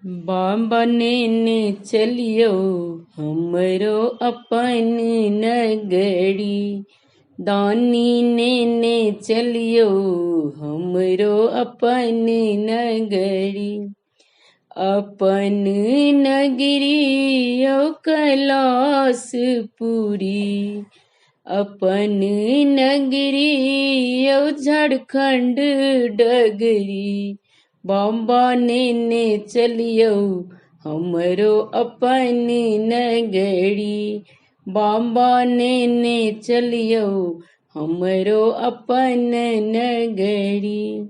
बाबा ने चलियो हमरो अपन नगरी। दानी ने चलियो हमरो अपन नगरी। अपन नगरी कैलाश पुरी। अपन नगरी झारखंड डगरी। बाबा ने चलियो हमरो अपन नगरी। बाबा ने चलियो हमरो अपन नगरी।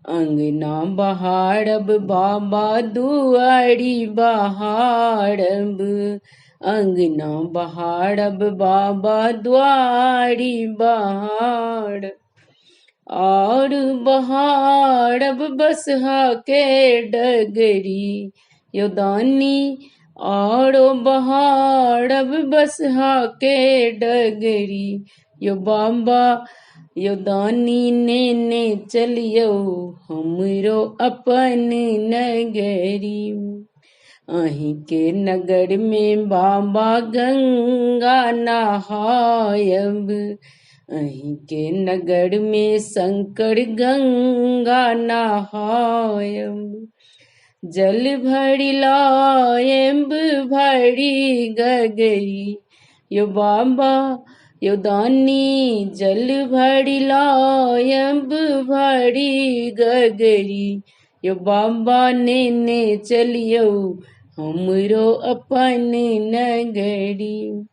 अंगना बहारब बाबा दुआरी बहारब। अंगना बहारब बाबा द्वारी बहार। और बहारब बसहा के डगरी। यो दानी और बहारब बसहा के डगरी। यो बाबा यो दानी ने चलियो हमरो अपन नगरी। अहीं के नगर में बाबा गंगा नहायब। अहीं के नगर में शंकर गंगा नहायब। जल भरी लायब भरी गगरी। यो बाबा यो दानी जल भरी लायब भरी गगरी। यो बाबा ने चलियो हमरो अपन नगरी।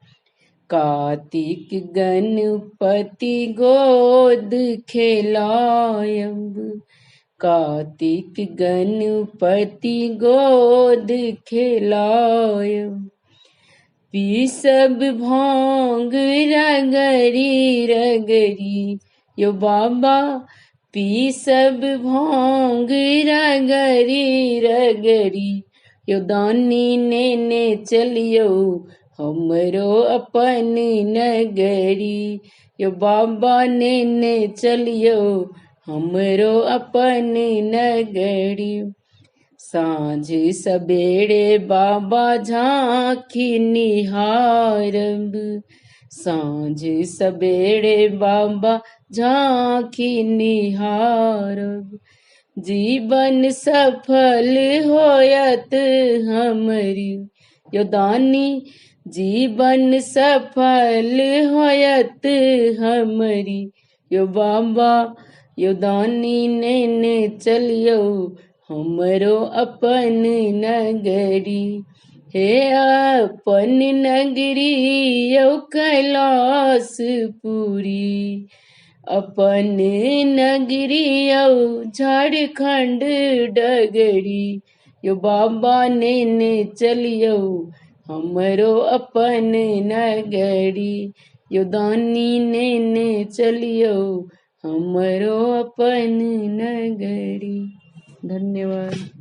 कार्तिक गणपति गोद खेलायब। कार्तिक गणपति गोद खेलायब। पीसब भांग रगरी रगरी। यो बाबा पीसब भांग रगरी रगरी। यो दानी ने चलियो हमरो अपन नगरी। यो बाबा ने चलियो हमरो अपन नगरी। सांझ सबेरे बाबा झांकी निहारब। सांझ सबेरे बाबा झांकी निहारब। जीवन सफल होयत हमरी। यो दानी जीवन सफल होयत हमरी। यो बाबा यो दानी ने चलियो हमरो अपन नगरी। हे अपन नगरी यो कैलाश पुरी। अपन नगरी यो झारखंड डगरी। यो बाबा ने चलियो हमरो अपन नगरी। यो दानी ने चलियो हमरो अपन नगरी। धन्यवाद।